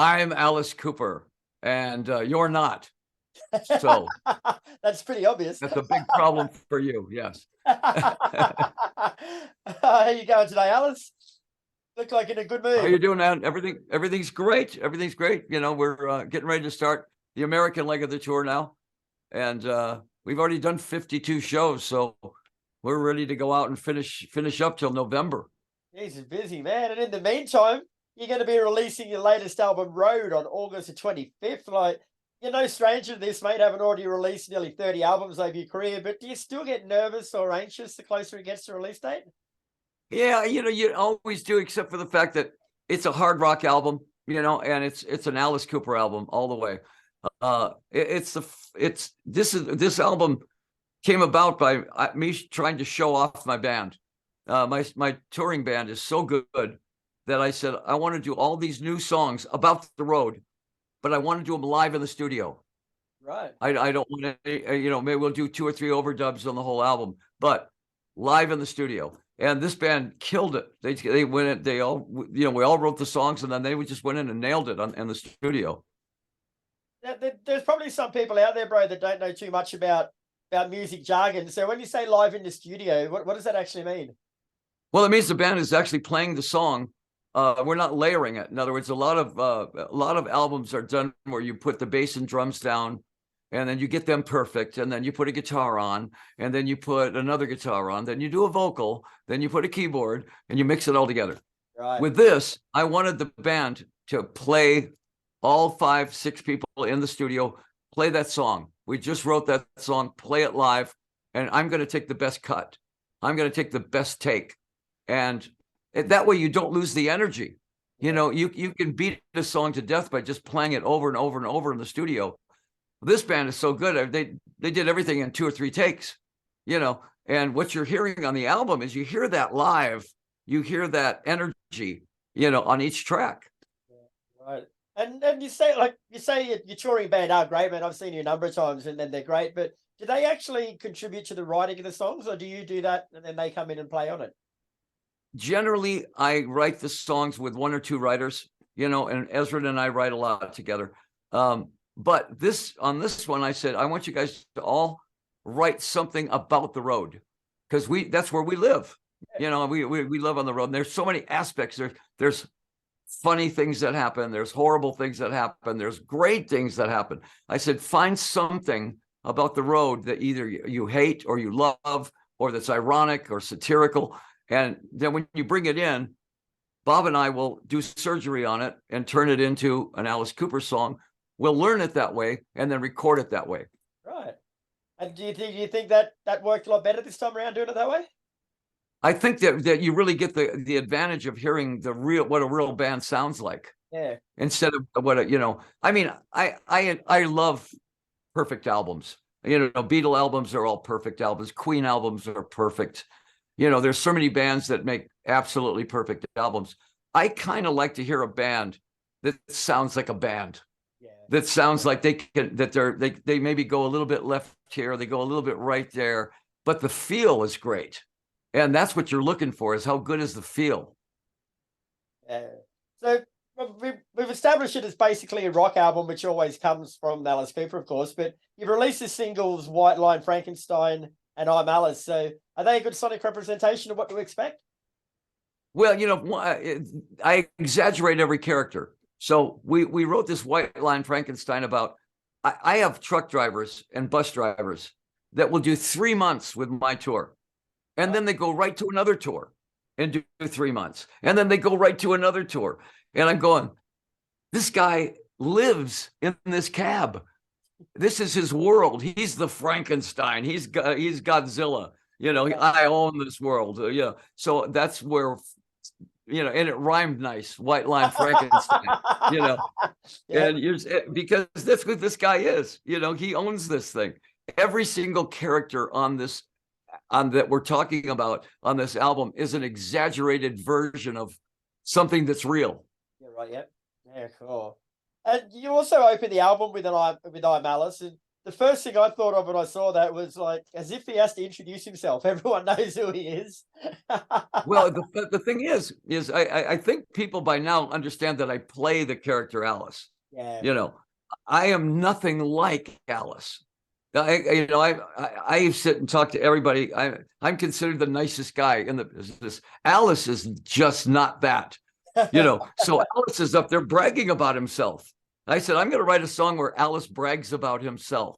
I'm Alice Cooper, and you're not. So That's pretty obvious. that's a big problem for you. Yes. How you going today, Alice? Look like in a good How you mood. doing, man? Everything's great. Everything's great. We're getting ready to start the American leg of the tour now, and we've already done 52 shows, so we're ready to go out and finish up till November. He's busy, man. And in the meantime, you're going to be releasing your latest album, Road, on August the 25th. Like, you're no stranger to this, mate, having already released nearly 30 albums over your career, but do you still get nervous or anxious the closer it gets to release date? Yeah, you always do, except for the fact that it's a hard rock album, and it's an Alice Cooper album all the way. This album came about by me trying to show off my band. My touring band is so good that I said I want to do all these new songs about the road, but I want to do them live in the studio. Right. I don't want to, maybe we'll do 2 or 3 overdubs on the whole album, but live in the studio. And this band killed it. They went in, they all, we all wrote the songs, and then they just went in and nailed it in the studio. There's probably some people out there, bro, that don't know too much about music jargon. So when you say live in the studio, what does that actually mean? Well, it means the band is actually playing the song. We're not layering it. In other words, a lot of albums are done where you put the bass and drums down, and then you get them perfect, and then you put a guitar on, and then you put another guitar on, then you do a vocal, then you put a keyboard, and you mix it all together. Right. With this, I wanted the band to play, all 5, 6 people in the studio, play that song. We just wrote that song, play it live, and I'm going to take the best cut. I'm going to take the best take. And that way you don't lose the energy. You can beat a song to death by just playing it over and over and over in the studio. This band is so good. They did everything in 2 or 3 takes, and what you're hearing on the album is you hear that live, you hear that energy, on each track. Right. And you say your touring band are great, man. I've seen you a number of times and then they're great, but do they actually contribute to the writing of the songs, or do you do that and then they come in and play on it? Generally, I write the songs with 1 or 2 writers, and Ezra and I write a lot together. But on this one, I said, I want you guys to all write something about the road, because that's where we live. Yeah. We live on the road, and there's so many aspects. There's funny things that happen. There's horrible things that happen. There's great things that happen. I said, find something about the road that either you hate or you love, or that's ironic or satirical. And then when you bring it in, Bob and I will do surgery on it and turn it into an Alice Cooper song. We'll learn it that way and then record it that way. Right. And do you think that worked a lot better this time around doing it that way? I think that you really get the advantage of hearing what a real band sounds like. Yeah. Instead of what I mean, I love perfect albums. Beatle albums are all perfect albums. Queen albums are perfect. There's so many bands that make absolutely perfect albums. I kind of like to hear a band that sounds like a band. Yeah. That sounds like they maybe go a little bit left here, they go a little bit right there, but the feel is great. And that's what you're looking for, is how good is the feel. Yeah. So we've established it as basically a rock album, which always comes from Alice Cooper, of course, but you've released the singles White Line, Frankenstein, and I'm Alice. So are they a good sonic representation of what to expect? Well, I exaggerate every character. So we wrote this White Line Frankenstein about, I have truck drivers and bus drivers that will do 3 months with my tour. And then they go right to another tour and do 3 months. And then they go right to another tour. And I'm going, this guy lives in this cab. This is his world. He's the Frankenstein. He's Godzilla. I own this world. So that's where, and it rhymed nice. White Line Frankenstein. Yeah. And because that's what this guy is. He owns this thing. Every single character that we're talking about on this album is an exaggerated version of something that's real. Yeah, right. Yep. Yeah, cool. And you also open the album with I'm Alice, and the first thing I thought of when I saw that was like, as if he has to introduce himself. Everyone knows who he is. Well, the thing is I think people by now understand that I play the character Alice. Yeah. You know, I am nothing like Alice. I sit and talk to everybody. I'm considered the nicest guy in the business. Alice is just not that. So Alice is up there bragging about himself. I said, I'm going to write a song where Alice brags about himself.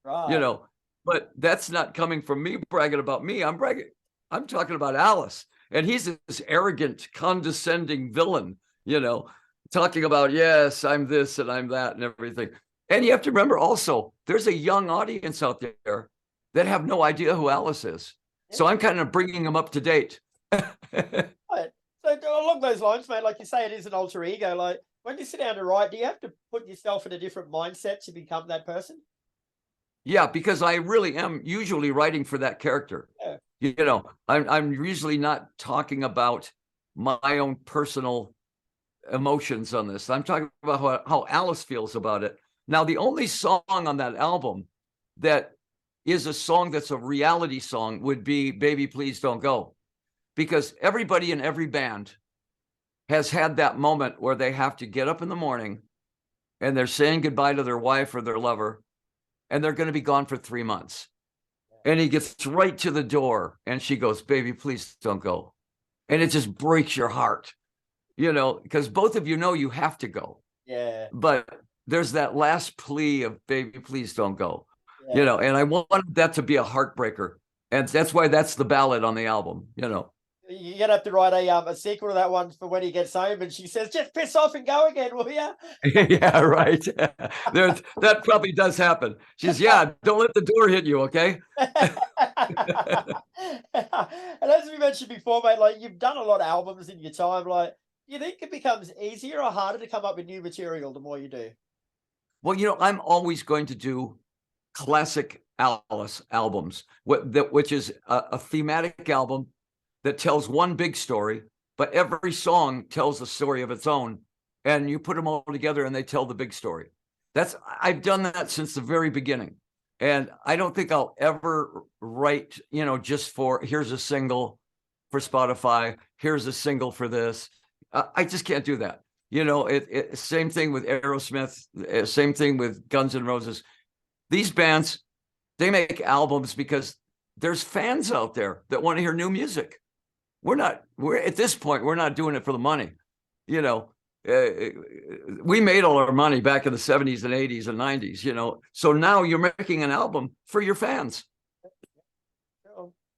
Right. But that's not coming from me bragging about me. I'm talking about Alice. And he's this arrogant, condescending villain, talking about, yes, I'm this and I'm that and everything. And you have to remember also, there's a young audience out there that have no idea who Alice is. So I'm kind of bringing them up to date. Right. So along those lines, mate, like you say, it is an alter ego. Like when you sit down to write, do you have to put yourself in a different mindset to become that person? Yeah, because I really am usually writing for that character. Yeah. I'm usually not talking about my own personal emotions on this. I'm talking about how Alice feels about it. Now, the only song on that album that is a song that's a reality song would be Baby Please Don't Go, because everybody in every band has had that moment where they have to get up in the morning and they're saying goodbye to their wife or their lover, and they're going to be gone for 3 months. And he gets right to the door and she goes, baby, please don't go. And it just breaks your heart, because both of you have to go. Yeah. But there's that last plea of baby, please don't go, Yeah. and I wanted that to be a heartbreaker. And that's why that's the ballad on the album, You're gonna have to write a sequel to that one for when he gets home and she says, just piss off and go again, will you? Yeah, right. That probably does happen. She says, yeah, don't let the door hit you, okay? And as we mentioned before, mate, like you've done a lot of albums in your time. Like, do you think it becomes easier or harder to come up with new material the more you do? Well, I'm always going to do classic Alice albums, which is a thematic album that tells one big story, but every song tells a story of its own. And you put them all together and they tell the big story. I've done that since the very beginning. And I don't think I'll ever write, just for here's a single for Spotify, here's a single for this. I just can't do that. Same thing with Aerosmith, same thing with Guns N' Roses. These bands, they make albums because there's fans out there that want to hear new music. We're at this point, we're not doing it for the money. We made all our money back in the 70s and 80s and 90s, so now you're making an album for your fans.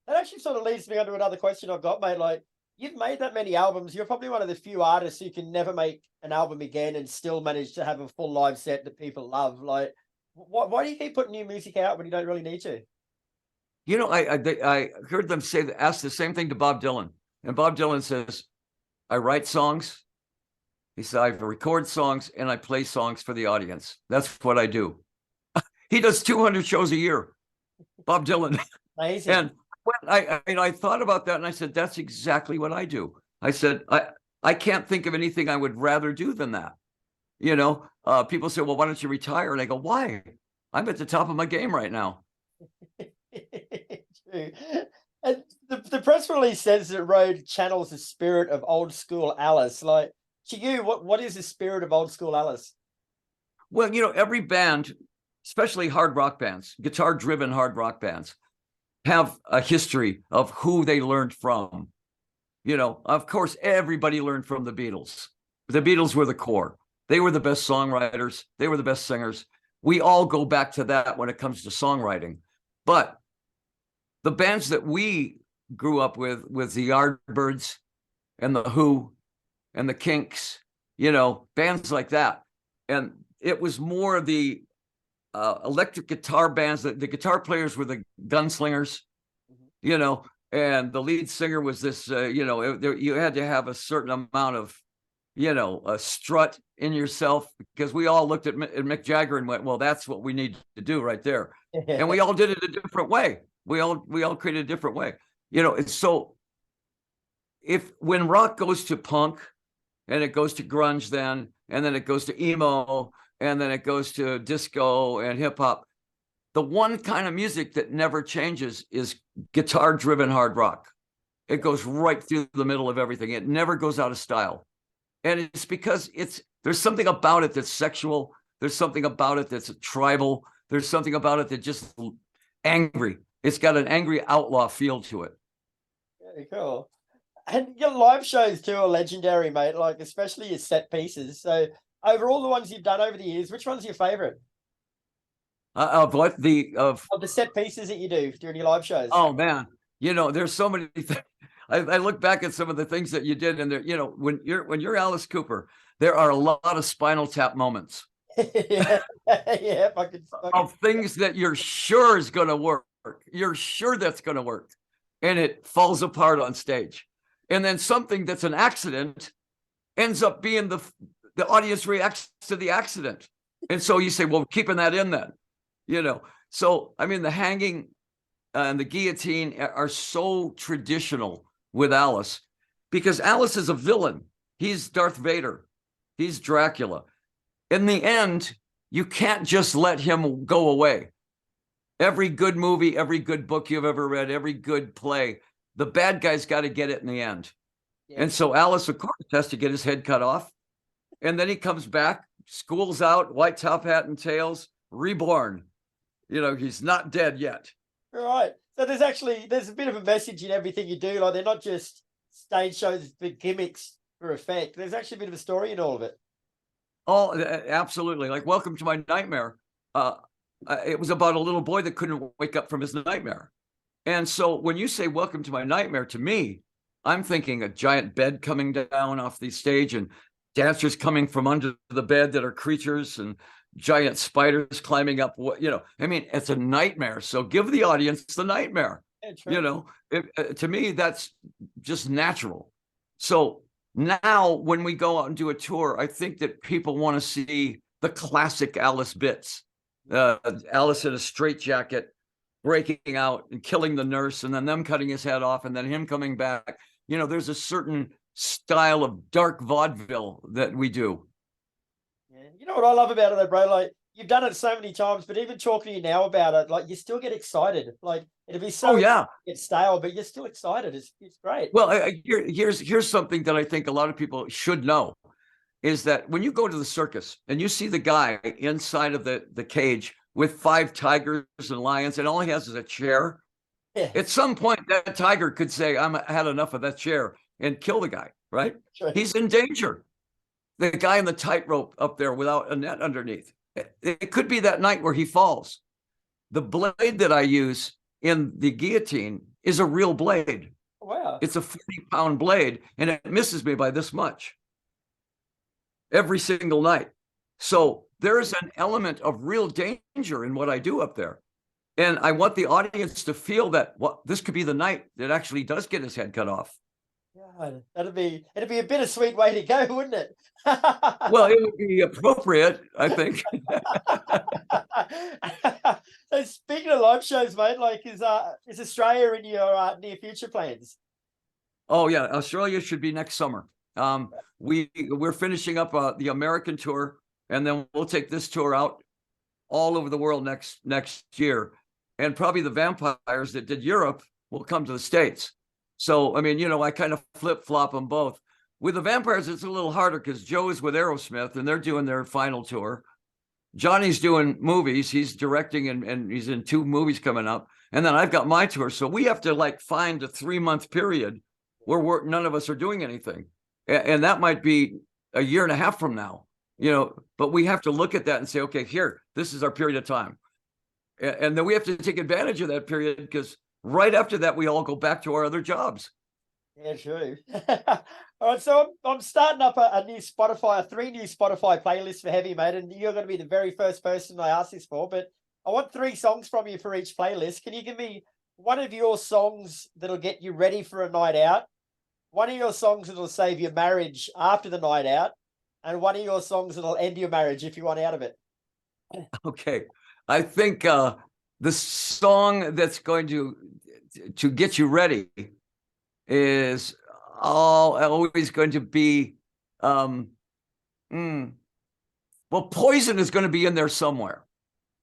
That actually sort of leads me on to another question I've got, mate. Like, you've made that many albums. You're probably one of the few artists who can never make an album again and still manage to have a full live set that people love. Like, why do you keep putting new music out when you don't really need to? I heard them ask the same thing to Bob Dylan. And Bob Dylan says, I write songs. He said, I record songs and I play songs for the audience. That's what I do. He does 200 shows a year, Bob Dylan. Amazing. And when I thought about that and I said, that's exactly what I do. I said, I can't think of anything I would rather do than that. People say, well, why don't you retire? And I go, why? I'm at the top of my game right now. True. And the press release says that Road channels the spirit of old school Alice. Like, to you, what is the spirit of old school Alice? Well, every band, especially hard rock bands, guitar-driven hard rock bands, have a history of who they learned from. Of course, everybody learned from the Beatles. The Beatles were the core. They were the best songwriters. They were the best singers. We all go back to that when it comes to songwriting. But the bands that we grew up with the Yardbirds and the Who and the Kinks, bands like that. And it was more the electric guitar bands. The guitar players were the gunslingers, and the lead singer was this, you had to have a certain amount of, a strut in yourself, because we all looked at Mick Jagger and went, well, that's what we need to do right there. And we all did it a different way. We all created a different way. So when rock goes to punk and it goes to grunge then, and then it goes to emo, and then it goes to disco and hip hop, the one kind of music that never changes is guitar-driven hard rock. It goes right through the middle of everything. It never goes out of style. And it's because there's something about it that's sexual. There's something about it that's tribal. There's something about it that just angry. It's got an angry outlaw feel to it. Very cool. And your live shows too are legendary, mate. Like especially your set pieces. So over all the ones you've done over the years, which one's your favorite Of what of the set pieces that you do during your live shows? Oh man, there's so many things. I look back at some of the things that you did, and there, when you're Alice Cooper, there are a lot of Spinal Tap moments. Yeah, yeah, of things that you're sure is going to work. You're sure that's going to work, and it falls apart on stage. And then something that's an accident ends up being the audience reacts to the accident, and so you say, well, keeping that in then, So I mean, the hanging and the guillotine are so traditional with Alice, because Alice is a villain. He's Darth Vader. He's Dracula. In the end, you can't just let him go away. Every good movie, every good book you've ever read, every good play, the bad guy's got to get it in the end. Yeah. And so Alice, of course, has to get his head cut off. And then he comes back, school's out, white top hat and tails, reborn. He's not dead yet. Right. So there's a bit of a message in everything you do. Like they're not just stage shows for gimmicks for effect. There's actually a bit of a story in all of it. Oh, absolutely. Like Welcome to My Nightmare. It was about a little boy that couldn't wake up from his nightmare. And so when you say Welcome to My Nightmare, to me, I'm thinking a giant bed coming down off the stage and dancers coming from under the bed that are creatures and giant spiders climbing up. I mean, it's a nightmare. So give the audience the nightmare. To me, that's just natural. So now when we go out and do a tour, I think that people want to see the classic Alice bits. Alice in a straitjacket, breaking out and killing the nurse, and then them cutting his head off, and then him coming back. There's a certain style of dark vaudeville that we do. Yeah. You know what I love about it though, bro? Like you've done it so many times, but even talking to you now about it, like you still get excited. Like it'd be so get stale, but you're still excited. It's great. Well, here's something that I think a lot of people should know, is that when you go to the circus and you see the guy inside of the cage with 5 tigers and lions, and all he has is a chair. Yeah. At some point, that tiger could say, I had enough of that chair, and kill the guy, right? Sure. He's in danger. The guy in the tightrope up there without a net underneath. It could be that night where he falls. The blade that I use in the guillotine is a real blade. Wow. It's a 40-pound blade, and it misses me by this much every single night. So there is an element of real danger in what I do up there. And I want the audience to feel that this could be the night that actually does get his head cut off. God, it'd be a bittersweet way to go, wouldn't it? Well, it would be appropriate, I think. So speaking of live shows, mate, like is Australia in your near future plans? Oh yeah, Australia should be next summer. We're finishing up the American tour, and then we'll take this tour out all over the world next year. And probably the vampires that did Europe will come to the States. So, I mean, I kind of flip-flop them both. With the vampires, it's a little harder because Joe is with Aerosmith, and they're doing their final tour. Johnny's doing movies. He's directing, and he's in 2 movies coming up. And then I've got my tour. So we have to find a 3-month period where none of us are doing anything. And that might be a year and a half from now, but we have to look at that and say, okay, this is our period of time. And then we have to take advantage of that period, because right after that, we all go back to our other jobs. Yeah, true. All right, so I'm starting up a 3 new Spotify playlists for Heavy, mate, and you're going to be the very first person I ask this for, but I want 3 songs from you for each playlist. Can you give me one of your songs that'll get you ready for a night out, one of your songs that'll save your marriage after the night out, and one of your songs that'll end your marriage if you want out of it? Okay. I think the song that's going to get you ready is always going to be, well, Poison is going to be in there somewhere.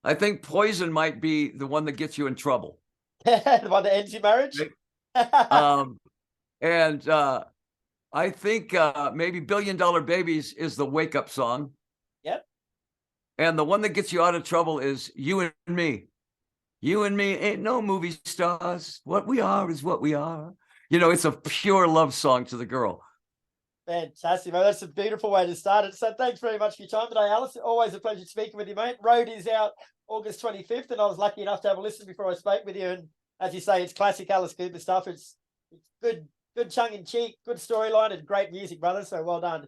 I think Poison might be the one that gets you in trouble. The one that ends your marriage. Um, and I think maybe Billion Dollar Babies is the wake up song. Yep. And the one that gets you out of trouble is You and Me. You and me ain't no movie stars. What we are is what we are. You know, it's a pure love song to the girl. Fantastic, mate. That's a beautiful way to start it. So thanks very much for your time today, Alice. Always a pleasure speaking with you, mate. Road is out August 25th, and I was lucky enough to have a listen before I spoke with you. And as you say, it's classic Alice Cooper stuff. It's good tongue in cheek, good storyline, and great music, brother. So well done.